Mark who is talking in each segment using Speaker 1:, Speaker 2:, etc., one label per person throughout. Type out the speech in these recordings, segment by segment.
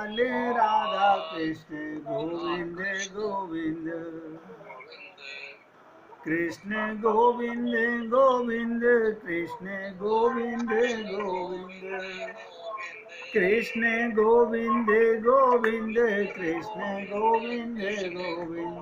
Speaker 1: राधा कृष्ण गोविंद गोविंद, कृष्ण गोविंद गोविंद, कृष्ण गोविंद गोविंद, कृष्ण गोविंद गोविंद, कृष्ण गोविंद गोविंद,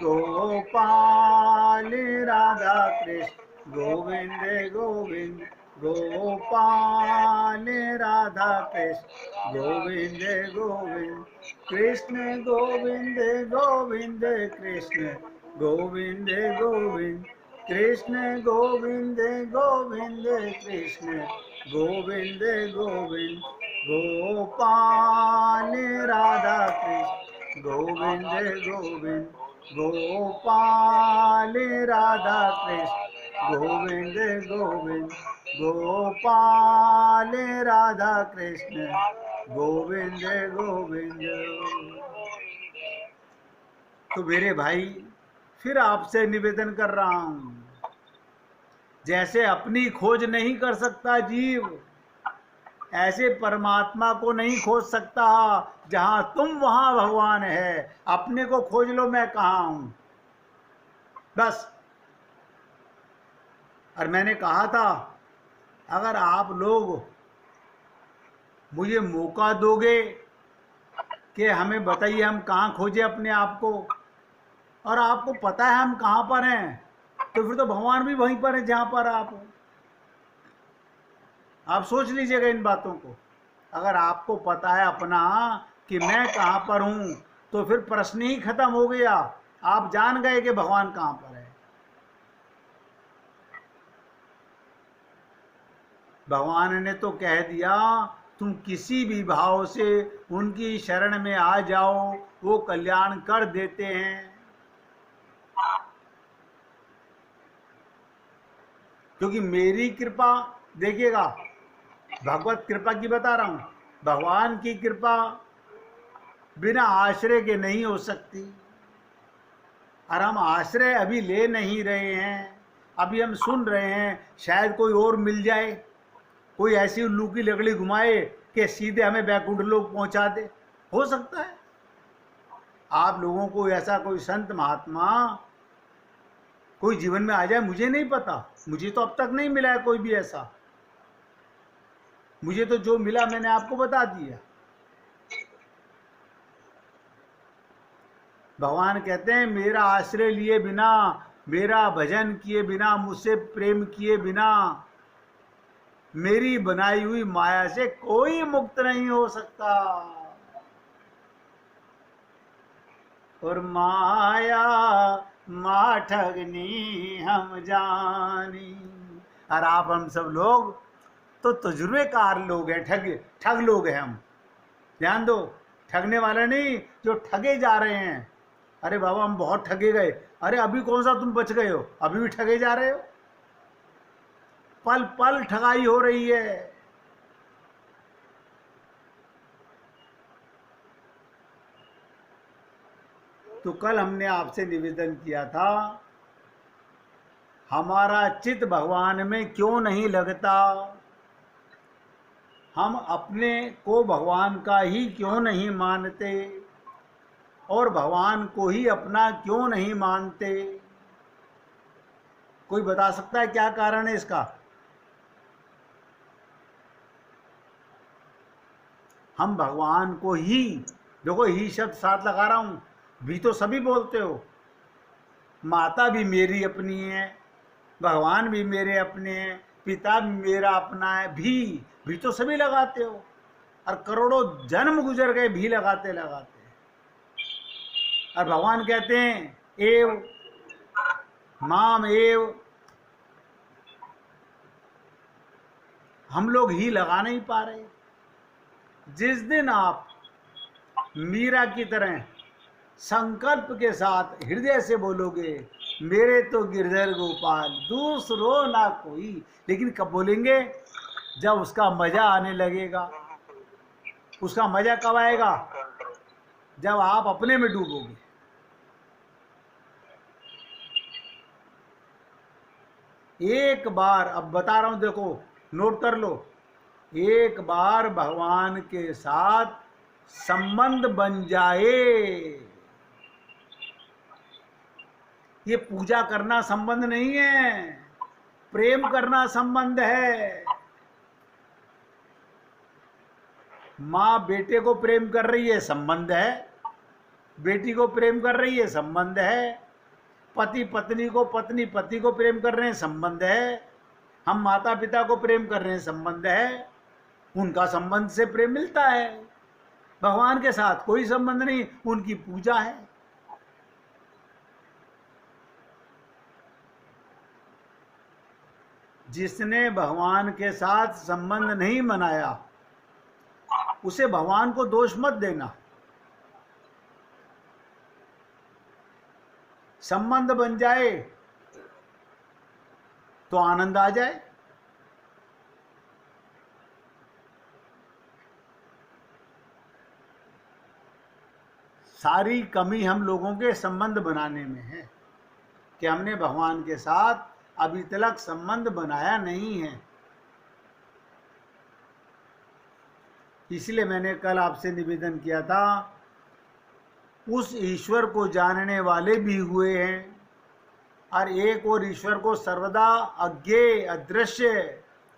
Speaker 1: गोपाल राधा कृष्ण गोविंद गोविंद, गोपाल राधा कृष्ण गोविंद गोविंद, कृष्ण गोविंद गोविंद, कृष्ण गोविंद गोविंद, कृष्ण गोविंद गोविंद, कृष्ण गोविंद गोविंद, गोपाल राधा कृष्ण गोविंद गोविंद, गोपाल राधा कृष्ण गोविंद गोविंद, गोपाल राधा कृष्ण गोविंद गोविंद। तो मेरे भाई फिर आपसे निवेदन कर रहा हूं, जैसे अपनी खोज नहीं कर सकता जीव, ऐसे परमात्मा को नहीं खोज सकता। जहां तुम वहां भगवान है, अपने को खोज लो मैं कहां हूं, बस। और मैंने कहा था, अगर आप लोग मुझे मौका दोगे कि हमें बताइए हम कहां खोजें अपने आप को, और आपको पता है हम कहां पर हैं, तो फिर तो भगवान भी वहीं पर है जहां पर आप हो। आप सोच लीजिएगा इन बातों को। अगर आपको पता है अपना कि मैं कहां पर हूं, तो फिर प्रश्न ही खत्म हो गया। आप जान गए कि भगवान कहां पर है। भगवान ने तो कह दिया, तुम किसी भी भाव से उनकी शरण में आ जाओ, वो कल्याण कर देते हैं। क्योंकि मेरी कृपा, देखिएगा, भगवत कृपा की बता रहा हूं, भगवान की कृपा बिना आश्रय के नहीं हो सकती। और हम आश्रय अभी ले नहीं रहे हैं, अभी हम सुन रहे हैं शायद कोई और मिल जाए, कोई ऐसी उल्लू की लकड़ी घुमाए कि सीधे हमें बैकुंठ लोग पहुंचा दे। हो सकता है आप लोगों को ऐसा कोई संत महात्मा कोई जीवन में आ जाए, मुझे नहीं पता। मुझे तो अब तक नहीं मिला है कोई भी ऐसा। मुझे तो जो मिला मैंने आपको बता दिया। भगवान कहते हैं, मेरा आश्रय लिए बिना, मेरा भजन किए बिना, मुझसे प्रेम किए बिना, मेरी बनाई हुई माया से कोई मुक्त नहीं हो सकता। और माया मा ठगनी हम जानी। और आप हम सब लोग तो तजुर्बेकार लोग हैं, ठग लोग हैं हम। ध्यान दो, ठगने वाले नहीं, जो ठगे जा रहे हैं। अरे बाबा हम बहुत ठगे गए। अरे अभी कौन सा तुम बच गए हो, अभी भी ठगे जा रहे हो। पल पल ठगाई हो रही है। तो कल हमने आपसे निवेदन किया था, हमारा चित्त भगवान में क्यों नहीं लगता, हम अपने को भगवान का ही क्यों नहीं मानते, और भगवान को ही अपना क्यों नहीं मानते। कोई बता सकता है क्या कारण है इसका? हम भगवान को ही, देखो ही शब्द साथ लगा रहा हूं, भी तो सभी बोलते हो। माता भी मेरी अपनी है, भगवान भी मेरे अपने हैं, पिता भी मेरा अपना है, भी तो सभी लगाते हो। और करोड़ों जन्म गुजर गए भी लगाते लगाते। और भगवान कहते हैं, एव माम एव। हम लोग ही लगा नहीं पा रहे। जिस दिन आप मीरा की तरह संकल्प के साथ हृदय से बोलोगे, मेरे तो गिरधर गोपाल दूसरो ना कोई, लेकिन कब बोलेंगे? जब उसका मजा आने लगेगा। उसका मजा कब आएगा? जब आप अपने में डूबोगे। एक बार, अब बता रहा हूं, देखो नोट कर लो, एक बार भगवान के साथ संबंध बन जाए। ये पूजा करना संबंध नहीं है, प्रेम करना संबंध है। माँ बेटे को प्रेम कर रही है, संबंध है। बेटी को प्रेम कर रही है, संबंध है। पति पत्नी को, पत्नी पति को प्रेम कर रहे हैं, संबंध है। हम माता पिता को प्रेम कर रहे हैं, संबंध है। उनका संबंध से प्रेम मिलता है। भगवान के साथ कोई संबंध नहीं, उनकी पूजा है। जिसने भगवान के साथ संबंध नहीं बनाया, उसे भगवान को दोष मत देना। संबंध बन जाए तो आनंद आ जाए। सारी कमी हम लोगों के संबंध बनाने में है कि हमने भगवान के साथ अभी तक संबंध बनाया नहीं है। इसलिए मैंने कल आपसे निवेदन किया था, उस ईश्वर को जानने वाले भी हुए हैं, और एक और ईश्वर को सर्वदा अज्ञेय अदृश्य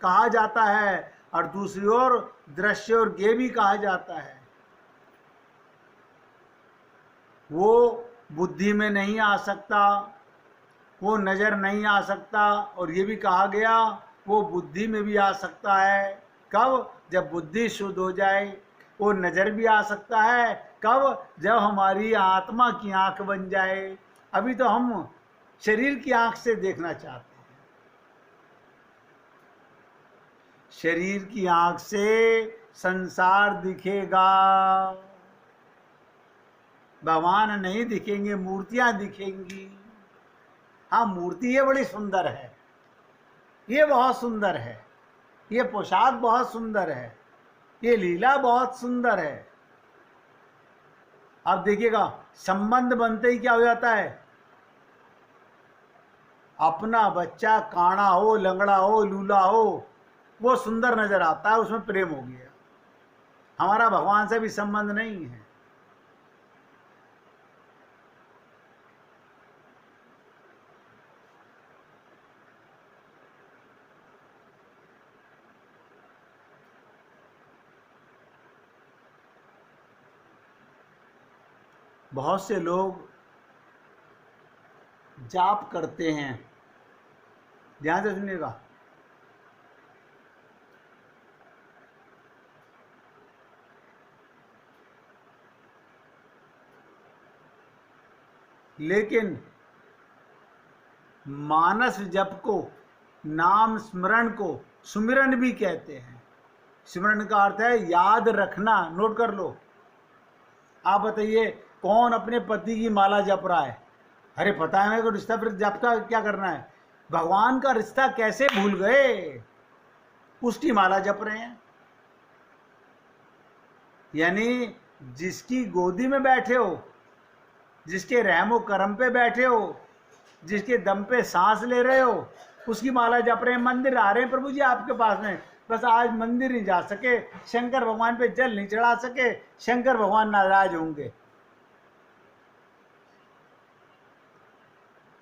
Speaker 1: कहा जाता है, और दूसरी ओर दृश्य और ज्ञेय भी कहा जाता है। वो बुद्धि में नहीं आ सकता, वो नज़र नहीं आ सकता, और ये भी कहा गया वो बुद्धि में भी आ सकता है। कब? जब बुद्धि शुद्ध हो जाए। वो नज़र भी आ सकता है कब? जब हमारी आत्मा की आंख बन जाए। अभी तो हम शरीर की आंख से देखना चाहते हैं। शरीर की आंख से संसार दिखेगा, भगवान नहीं दिखेंगे, मूर्तियां दिखेंगी। हाँ, मूर्ति ये बड़ी सुंदर है, ये बहुत सुंदर है, ये पोशाक बहुत सुंदर है, ये लीला बहुत सुंदर है। अब देखिएगा, संबंध बनते ही क्या हो जाता है? अपना बच्चा काना हो, लंगड़ा हो, लूला हो, वो सुंदर नजर आता है, उसमें प्रेम हो गया। हमारा भगवान से भी संबंध नहीं है। बहुत से लोग जाप करते हैं, ध्यान से सुनिएगा। लेकिन मानस जप को, नाम स्मरण को सुमिरन भी कहते हैं। सिमरन का अर्थ है याद रखना। नोट कर लो। आप बताइए, कौन अपने पति की माला जप रहा है? अरे पता है मेरे को रिश्ता, फिर जप का क्या करना है? भगवान का रिश्ता कैसे भूल गए? उसकी माला जप रहे हैं। यानी जिसकी गोदी में बैठे हो, जिसके रहमो करम पे बैठे हो, जिसके दम पे सांस ले रहे हो, उसकी माला जप रहे हैं। मंदिर आ रहे हैं प्रभु जी आपके पास में, बस आज मंदिर नहीं जा सके, शंकर भगवान पे जल नहीं चढ़ा सके, शंकर भगवान नाराज होंगे।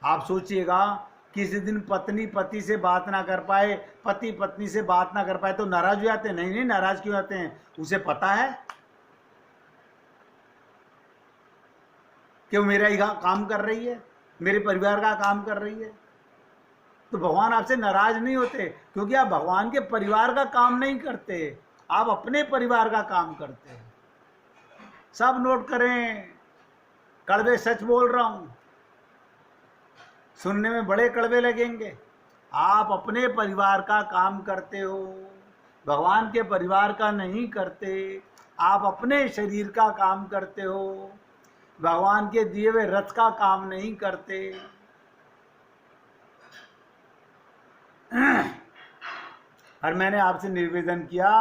Speaker 1: आप सोचिएगा, किसी दिन पत्नी पति से बात ना कर पाए, पति पत्नी से बात ना कर पाए तो नाराज हो जाते हैं? नहीं नहीं, नाराज क्यों होते हैं? उसे पता है कि वो मेरा ही काम कर रही है, मेरे परिवार का काम कर रही है। तो भगवान आपसे नाराज नहीं होते, क्योंकि आप भगवान के परिवार का काम नहीं करते, आप अपने परिवार का काम करते हैं। सब नोट करें, कड़वे सच बोल रहा हूं, सुनने में बड़े कड़वे लगेंगे। आप अपने परिवार का काम करते हो, भगवान के परिवार का नहीं करते। आप अपने शरीर का काम करते हो, भगवान के दिए हुए रथ का काम नहीं करते। और मैंने आपसे निवेदन किया,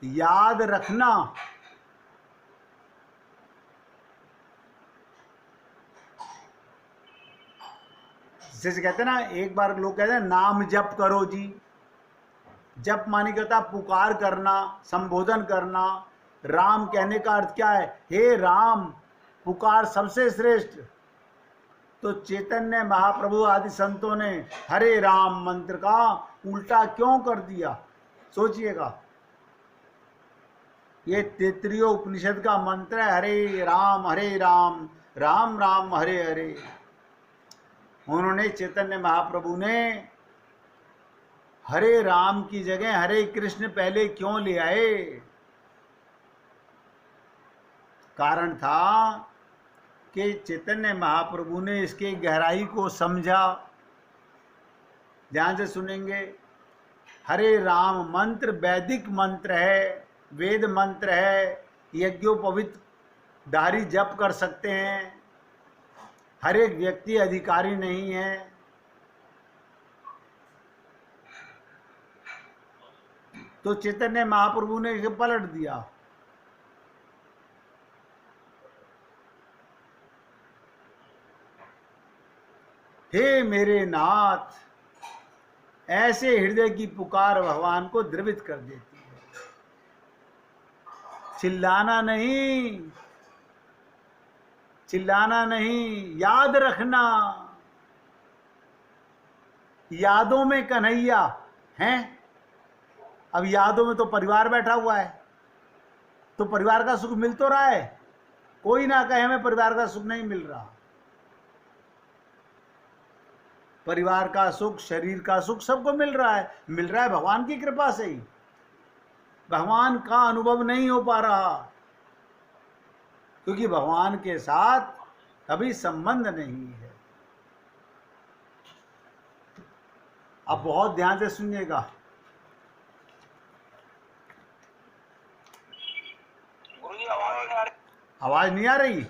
Speaker 1: याद रखना, जैसे कहते हैं ना, एक बार लोग कहते हैं नाम जप करो जी। जप माने क्या होता है? पुकार करना, संबोधन करना। राम कहने का अर्थ क्या है? हे राम, पुकार सबसे श्रेष्ठ। तो चैतन्य महाप्रभु आदि संतों ने हरे राम मंत्र का उल्टा क्यों कर दिया? सोचिएगा। ये तैत्तिरीय उपनिषद का मंत्र है, हरे राम राम राम हरे हरे। उन्होंने, चैतन्य महाप्रभु ने हरे राम की जगह हरे कृष्ण पहले क्यों ले आए? कारण था कि चैतन्य महाप्रभु ने इसके गहराई को समझा। ध्यान से सुनेंगे। हरे राम मंत्र वैदिक मंत्र है, वेद मंत्र है, यज्ञोपवीत धारी जप कर सकते हैं, हर एक व्यक्ति अधिकारी नहीं है। तो चैतन्य महाप्रभु ने इसे पलट दिया। हे मेरे नाथ, ऐसे हृदय की पुकार भगवान को द्रवित कर देती है। चिल्लाना नहीं, चिल्लाना नहीं, याद रखना। यादों में कन्हैया हैं। अब यादों में तो परिवार बैठा हुआ है, तो परिवार का सुख मिल तो रहा है। कोई ना कहे हमें परिवार का सुख नहीं मिल रहा। परिवार का सुख, शरीर का सुख सबको मिल रहा है। मिल रहा है भगवान की कृपा से ही। भगवान का अनुभव नहीं हो पा रहा क्योंकि भगवान के साथ अभी संबंध नहीं है। अब बहुत ध्यान से सुनिएगा।
Speaker 2: गुरुजी आवाज नहीं आ रही।
Speaker 1: आवाज नहीं आ रही?